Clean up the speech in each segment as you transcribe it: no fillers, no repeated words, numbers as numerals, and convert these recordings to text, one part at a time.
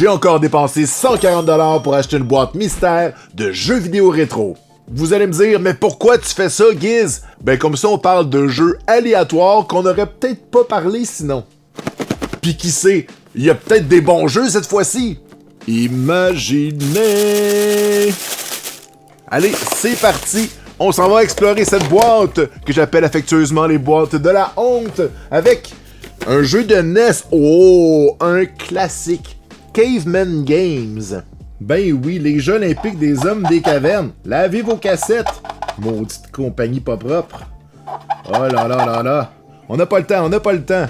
j'ai encore dépensé 140$ pour acheter une boîte mystère de jeux vidéo rétro. Vous allez me dire, mais pourquoi tu fais ça, Giz? Ben comme ça on parle de jeux aléatoires qu'on aurait peut-être pas parlé sinon. Pis qui sait, il y a peut-être des bons jeux cette fois-ci. Imaginez! Allez, c'est parti! On s'en va explorer cette boîte que j'appelle affectueusement les boîtes de la honte avec un jeu de NES. Oh, un classique. Caveman Games. Ben oui, les Jeux olympiques des hommes des cavernes. Lavez vos cassettes. Maudite compagnie pas propre. Oh là là là là. On n'a pas le temps.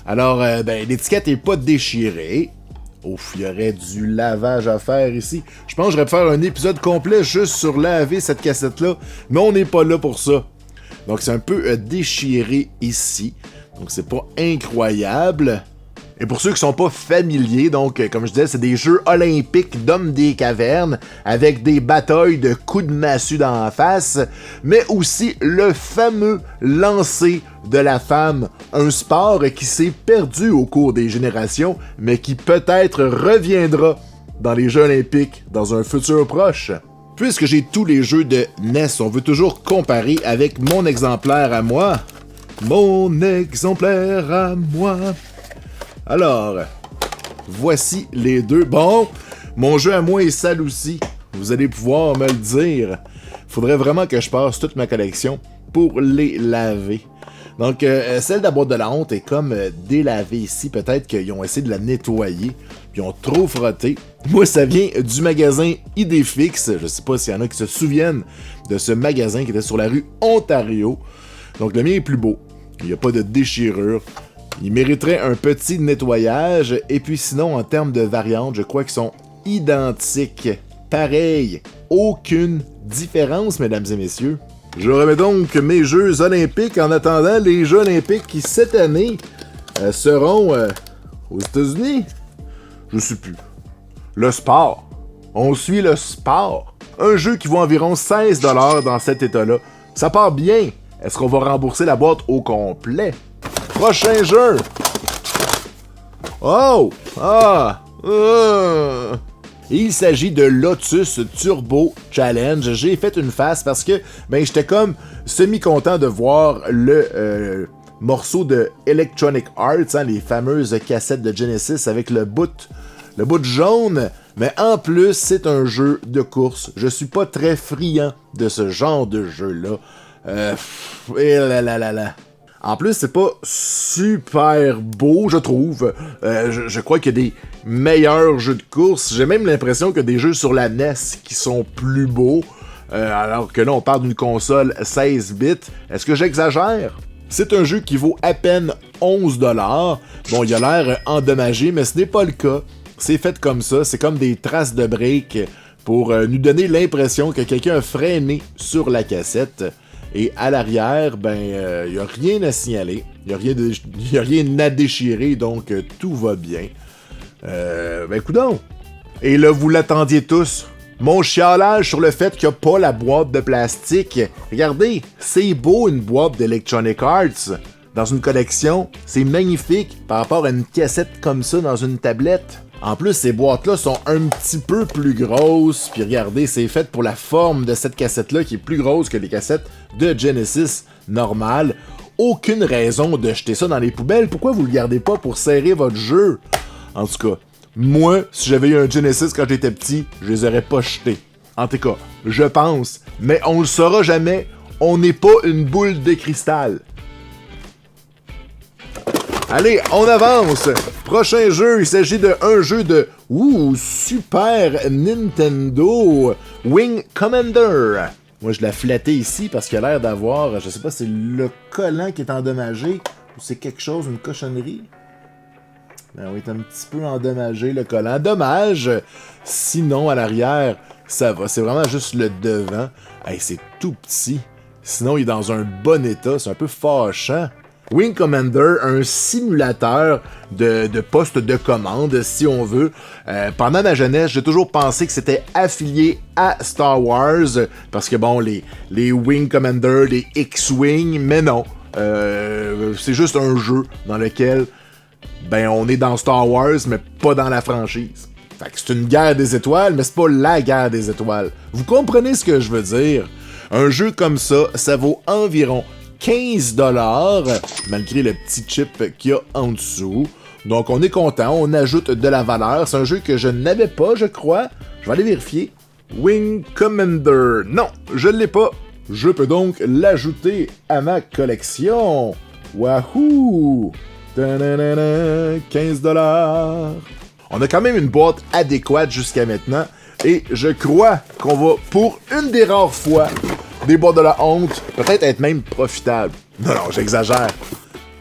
Alors, l'étiquette est pas déchirée. Ouf, il y aurait du lavage à faire ici. Je pense que j'aurais pu faire un épisode complet juste sur laver cette cassette-là, mais on n'est pas là pour ça. Donc c'est un peu déchiré ici. Donc c'est pas incroyable. Et pour ceux qui sont pas familiers, donc comme je disais, c'est des Jeux olympiques d'hommes des cavernes avec des batailles de coups de massue dans la face, mais aussi le fameux lancer de la femme, un sport qui s'est perdu au cours des générations, mais qui peut-être reviendra dans les Jeux olympiques dans un futur proche. Puisque j'ai tous les jeux de NES, on veut toujours comparer avec mon exemplaire à moi. Mon exemplaire à moi. Alors, voici les deux. Bon, mon jeu à moi est sale aussi. Vous allez pouvoir me le dire. Faudrait vraiment que je passe toute ma collection pour les laver. Donc, celle de la boîte de la honte est comme délavée ici. Peut-être qu'ils ont essayé de la nettoyer, puis ils ont trop frotté. Moi, ça vient du magasin Idéfix. Je sais pas s'il y en a qui se souviennent de ce magasin qui était sur la rue Ontario. Donc, le mien est plus beau. Il n'y a pas de déchirure. Il mériterait un petit nettoyage. Et puis sinon, en termes de variantes, je crois qu'ils sont identiques. Pareil. Aucune différence, mesdames et messieurs. Je remets donc mes Jeux olympiques en attendant les Jeux olympiques qui, cette année, seront aux États-Unis. Je sais plus. Le sport. On suit le sport. Un jeu qui vaut environ 16$ dans cet état-là. Ça part bien. Est-ce qu'on va rembourser la boîte au complet? Prochain jeu! Oh! Ah! Il s'agit de Lotus Turbo Challenge. J'ai fait une face parce que j'étais comme semi-content de voir le morceau de Electronic Arts, les fameuses cassettes de Genesis avec le bout jaune. Mais en plus, c'est un jeu de course. Je suis pas très friand de ce genre de jeu-là. En plus, c'est pas super beau, je trouve. Je crois qu'il y a des meilleurs jeux de course. J'ai même l'impression qu'il y a des jeux sur la NES qui sont plus beaux. Alors que là, on parle d'une console 16 bits. Est-ce que j'exagère? C'est un jeu qui vaut à peine 11$. Bon, il a l'air endommagé, mais ce n'est pas le cas. C'est fait comme ça. C'est comme des traces de break pour nous donner l'impression que quelqu'un a freiné sur la cassette. Et à l'arrière, il n'y a rien à signaler. Il n'y a rien à déchirer, donc tout va bien. Coudonc. Et là, vous l'attendiez tous. Mon chialage sur le fait qu'il n'y a pas la boîte de plastique. Regardez, c'est beau une boîte d'Electronic Arts. Dans une collection, c'est magnifique par rapport à une cassette comme ça dans une tablette. En plus, ces boîtes-là sont un petit peu plus grosses. Puis regardez, c'est fait pour la forme de cette cassette-là qui est plus grosse que les cassettes de Genesis normales. Aucune raison de jeter ça dans les poubelles. Pourquoi vous le gardez pas pour serrer votre jeu? En tout cas, moi, si j'avais eu un Genesis quand j'étais petit, je les aurais pas jetés. En tout cas, je pense. Mais on le saura jamais. On n'est pas une boule de cristal. Allez, on avance! Prochain jeu, il s'agit d'un jeu de Super Nintendo Wing Commander. Moi, je l'ai flatté ici parce qu'il a l'air d'avoir, je sais pas si c'est le collant qui est endommagé ou c'est quelque chose, une cochonnerie. Oui, il est un petit peu endommagé le collant. Dommage! Sinon, à l'arrière, ça va. C'est vraiment juste le devant. Hey, c'est tout petit. Sinon, il est dans un bon état. C'est un peu fâchant. Wing Commander, un simulateur de poste de commande, si on veut. Pendant ma jeunesse, j'ai toujours pensé que c'était affilié à Star Wars, parce que bon, les Wing Commander, les X-Wing, mais non. C'est juste un jeu dans lequel on est dans Star Wars, mais pas dans la franchise. Fait que c'est une guerre des étoiles, mais c'est pas la guerre des étoiles. Vous comprenez ce que je veux dire? Un jeu comme ça vaut environ 15$, malgré le petit chip qu'il y a en dessous. Donc on est content, on ajoute de la valeur. C'est un jeu que je n'avais pas, je crois. Je vais aller vérifier. Wing Commander. Non, je ne l'ai pas. Je peux donc l'ajouter à ma collection. Wahoo! 15$. On a quand même une boîte adéquate jusqu'à maintenant. Et je crois qu'on va, pour une des rares fois, des boîtes de la honte, peut-être être même profitable. Non, j'exagère.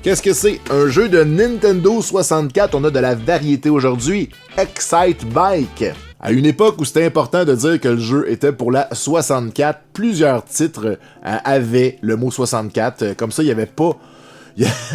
Qu'est-ce que c'est? Un jeu de Nintendo 64. On a de la variété aujourd'hui. Excite Bike. À une époque où c'était important de dire que le jeu était pour la 64, plusieurs titres avaient le mot 64. Comme ça, il n'y avait pas...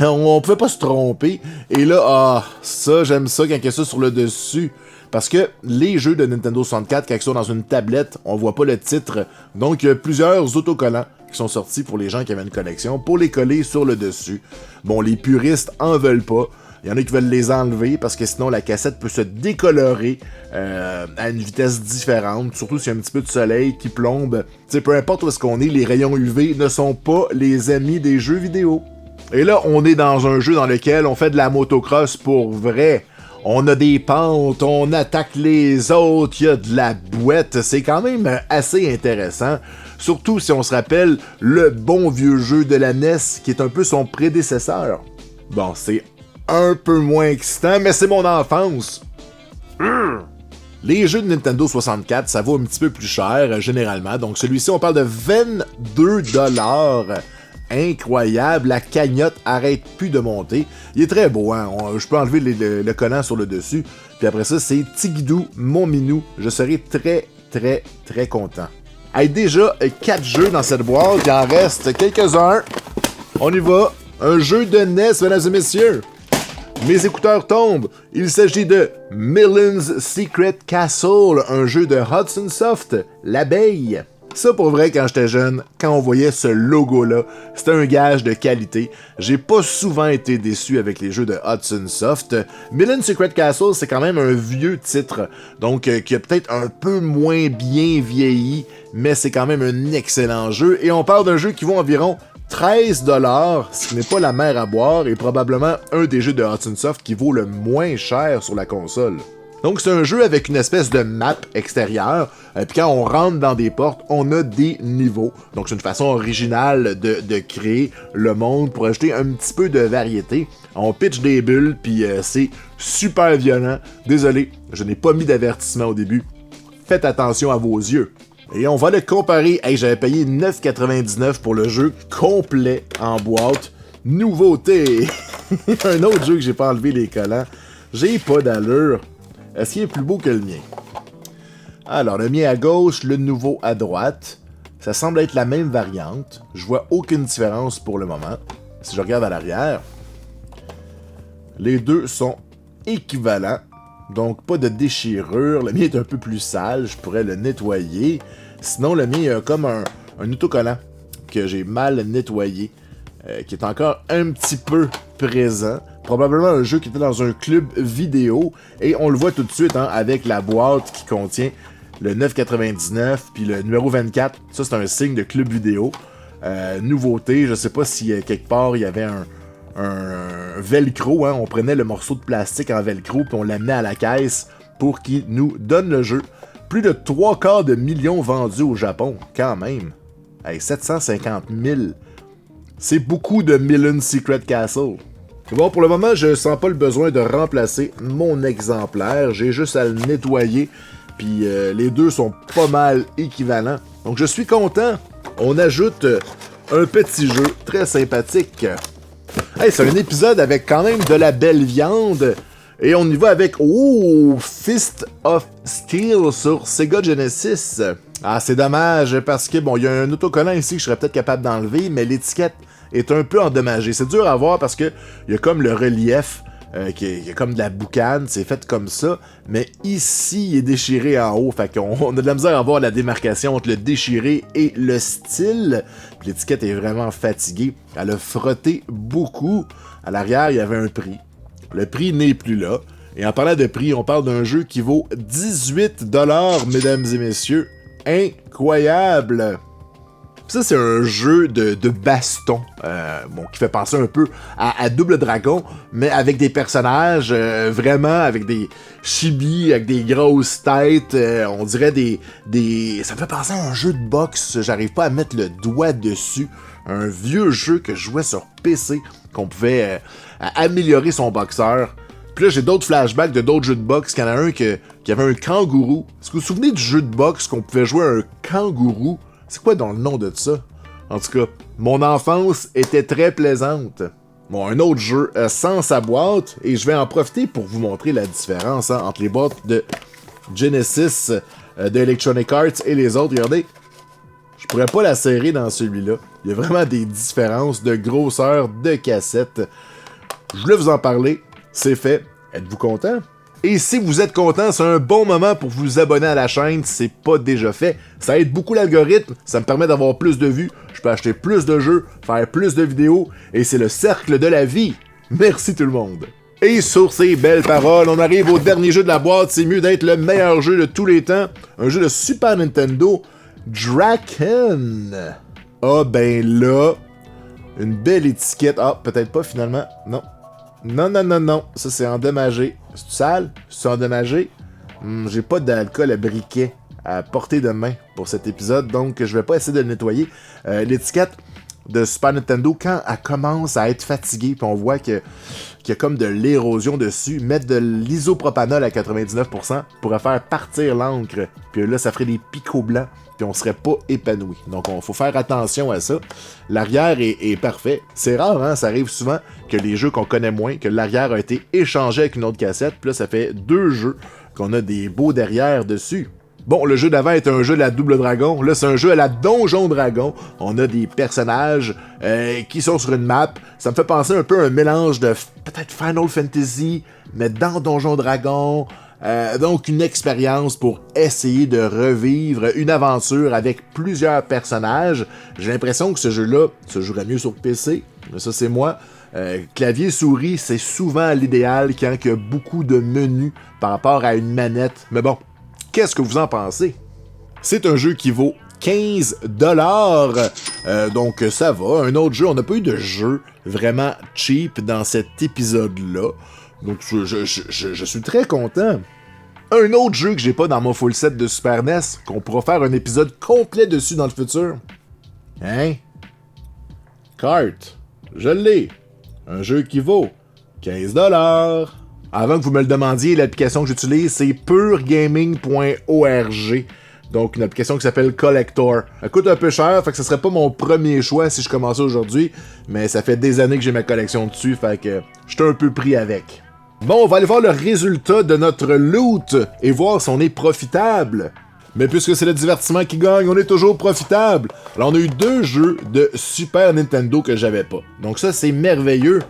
on pouvait pas se tromper. Et là, ça, j'aime ça quand il y a ça sur le dessus. Parce que les jeux de Nintendo 64, quand ils sont dans une tablette, on voit pas le titre. Donc, il y a plusieurs autocollants qui sont sortis pour les gens qui avaient une collection pour les coller sur le dessus. Bon, les puristes en veulent pas. Il y en a qui veulent les enlever parce que sinon la cassette peut se décolorer à une vitesse différente, surtout s'il y a un petit peu de soleil qui plombe. Tu sais, peu importe où est-ce qu'on est, les rayons UV ne sont pas les amis des jeux vidéo. Et là, on est dans un jeu dans lequel on fait de la motocross pour vrai. On a des pentes, on attaque les autres, il y a de la bouette. C'est quand même assez intéressant. Surtout si on se rappelle le bon vieux jeu de la NES qui est un peu son prédécesseur. Bon, c'est un peu moins excitant, mais c'est mon enfance. Les jeux de Nintendo 64, ça vaut un petit peu plus cher, généralement. Donc celui-ci, on parle de 22$. Incroyable, la cagnotte arrête plus de monter. Il est très beau, hein? Je peux enlever le collant sur le dessus. Puis après ça, c'est Tigidou, mon minou. Je serai très, très, très content. Hey, déjà, 4 jeux dans cette boîte. Il en reste quelques-uns. On y va. Un jeu de NES, mesdames et messieurs. Mes écouteurs tombent. Il s'agit de Millen's Secret Castle, un jeu de Hudson Soft, l'abeille. Ça, pour vrai, quand j'étais jeune, quand on voyait ce logo-là, c'était un gage de qualité. J'ai pas souvent été déçu avec les jeux de Hudson Soft. Millen's Secret Castle, c'est quand même un vieux titre, donc qui a peut-être un peu moins bien vieilli, mais c'est quand même un excellent jeu. Et on parle d'un jeu qui vaut environ 13$, ce qui n'est pas la mer à boire, et probablement un des jeux de Hudson Soft qui vaut le moins cher sur la console. Donc c'est un jeu avec une espèce de map extérieure, puis quand on rentre dans des portes, on a des niveaux. Donc c'est une façon originale de créer le monde pour ajouter un petit peu de variété. On pitch des bulles, puis c'est super violent. Désolé, je n'ai pas mis d'avertissement au début. Faites attention à vos yeux. Et on va le comparer. Hey, j'avais payé 9,99$ pour le jeu complet en boîte. Nouveauté! Un autre jeu que j'ai pas enlevé les collants. J'ai pas d'allure. Est-ce qu'il est plus beau que le mien? Alors, le mien à gauche, le nouveau à droite. Ça semble être la même variante. Je vois aucune différence pour le moment. Si je regarde à l'arrière, les deux sont équivalents. Donc, pas de déchirure. Le mien est un peu plus sale. Je pourrais le nettoyer. Sinon, le mien, il y a comme un autocollant que j'ai mal nettoyé. Qui est encore un petit peu présent. Probablement un jeu qui était dans un club vidéo. Et on le voit tout de suite avec la boîte qui contient le 9,99$ puis le numéro 24. Ça, c'est un signe de club vidéo. Nouveauté, je sais pas si quelque part il y avait un velcro. On prenait le morceau de plastique en velcro puis on l'amenait à la caisse pour qu'il nous donne le jeu. Plus de 3/4 millions vendus au Japon, quand même. Hey, 750 000. C'est beaucoup de Millen's Secret Castle. Bon, pour le moment, je sens pas le besoin de remplacer mon exemplaire. J'ai juste à le nettoyer. Puis les deux sont pas mal équivalents. Donc je suis content. On ajoute un petit jeu très sympathique. Hey, c'est un épisode avec quand même de la belle viande. Et on y va avec Fist of Steel sur Sega Genesis. Ah, c'est dommage parce que bon, il y a un autocollant ici que je serais peut-être capable d'enlever, mais l'étiquette est un peu endommagée. C'est dur à voir parce que il y a comme le relief qui est comme de la boucane, c'est fait comme ça, mais ici il est déchiré en haut, fait qu'on a de la misère à voir la démarcation entre le déchiré et le style. Puis l'étiquette est vraiment fatiguée, elle a frotté beaucoup. À l'arrière, il y avait un prix. Le prix n'est plus là. Et en parlant de prix, on parle d'un jeu qui vaut 18$, mesdames et messieurs. Incroyable! Ça, c'est un jeu de baston, qui fait penser un peu à Double Dragon, mais avec des personnages vraiment avec des chibis, avec des grosses têtes, on dirait ça me fait penser à un jeu de boxe, j'arrive pas à mettre le doigt dessus, un vieux jeu que je jouais sur PC, qu'on pouvait améliorer son boxeur. Puis là, j'ai d'autres flashbacks de d'autres jeux de boxe, qu'il y en a un qui avait un kangourou. Est-ce que vous vous souvenez du jeu de boxe qu'on pouvait jouer à un kangourou? C'est quoi dans le nom de ça? En tout cas, mon enfance était très plaisante. Bon, un autre jeu sans sa boîte, et je vais en profiter pour vous montrer la différence entre les boîtes de Genesis, de Electronic Arts et les autres. Regardez, je pourrais pas la serrer dans celui-là. Il y a vraiment des différences de grosseur de cassette. Je voulais vous en parler, c'est fait. Êtes-vous content? Et si vous êtes content, c'est un bon moment pour vous abonner à la chaîne si c'est pas déjà fait. Ça aide beaucoup l'algorithme, ça me permet d'avoir plus de vues, je peux acheter plus de jeux, faire plus de vidéos, et c'est le cercle de la vie. Merci tout le monde. Et sur ces belles paroles, on arrive au dernier jeu de la boîte, c'est mieux d'être le meilleur jeu de tous les temps, un jeu de Super Nintendo, Draken. Ah ben là, une belle étiquette, peut-être pas finalement, non. Non, ça c'est endommagé. C'est sale? C'est endommagé? J'ai pas d'alcool à briquet à portée de main pour cet épisode, donc je vais pas essayer de le nettoyer. L'étiquette de Super Nintendo, quand elle commence à être fatiguée, puis on voit qu'il y a comme de l'érosion dessus, mettre de l'isopropanol à 99% pourrait faire partir l'encre, puis là ça ferait des picots blancs, puis on serait pas épanoui. Donc il faut faire attention à ça. L'arrière est parfait. C'est rare, hein, ça arrive souvent que les jeux qu'on connaît moins, que l'arrière a été échangé avec une autre cassette, puis là ça fait 2 jeux qu'on a des beaux derrière dessus. Bon, le jeu d'avant est un jeu de la Double Dragon. Là, c'est un jeu à la Donjon Dragon. On a des personnages qui sont sur une map. Ça me fait penser un peu à un mélange de peut-être Final Fantasy, mais dans Donjon Dragon. Donc, une expérience pour essayer de revivre une aventure avec plusieurs personnages. J'ai l'impression que ce jeu-là se jouerait mieux sur PC. Mais ça, c'est moi. Clavier-souris, c'est souvent l'idéal quand il y a beaucoup de menus par rapport à une manette. Mais bon, qu'est-ce que vous en pensez? C'est un jeu qui vaut 15$. Donc ça va. Un autre jeu, on n'a pas eu de jeu vraiment cheap dans cet épisode-là. Donc je suis très content. Un autre jeu que j'ai pas dans mon full set de Super NES, qu'on pourra faire un épisode complet dessus dans le futur. Hein? Kart. Je l'ai. Un jeu qui vaut 15$. Avant que vous me le demandiez, l'application que j'utilise, c'est puregaming.org. Donc, une application qui s'appelle Collector. Elle coûte un peu cher, fait que ce serait pas mon premier choix si je commençais aujourd'hui, mais ça fait des années que j'ai ma collection dessus, fait que j'étais un peu pris avec. Bon, on va aller voir le résultat de notre loot et voir si on est profitable. Mais puisque c'est le divertissement qui gagne, on est toujours profitable. Alors, on a eu 2 jeux de Super Nintendo que j'avais pas. Donc ça, c'est merveilleux.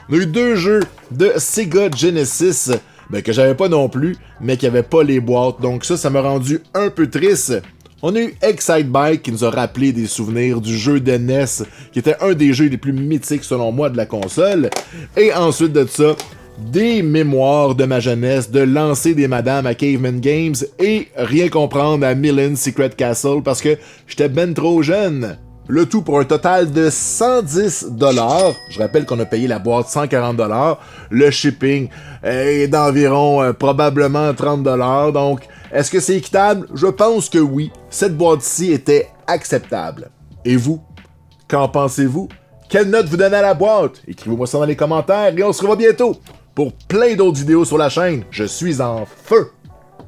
On a eu 2 jeux de Sega Genesis, que j'avais pas non plus, mais qui avaient pas les boîtes. Donc ça m'a rendu un peu triste. On a eu Excite Bike qui nous a rappelé des souvenirs du jeu de NES, qui était un des jeux les plus mythiques selon moi de la console. Et ensuite de ça, des mémoires de ma jeunesse, de lancer des madames à Caveman Games et rien comprendre à Millen's Secret Castle parce que j'étais ben trop jeune. Le tout pour un total de 110$. Je rappelle qu'on a payé la boîte 140$. Le shipping est d'environ probablement 30$. Donc, est-ce que c'est équitable? Je pense que oui. Cette boîte-ci était acceptable. Et vous? Qu'en pensez-vous? Quelle note vous donnez à la boîte? Écrivez-moi ça dans les commentaires et on se revoit bientôt pour plein d'autres vidéos sur la chaîne. Je suis en feu!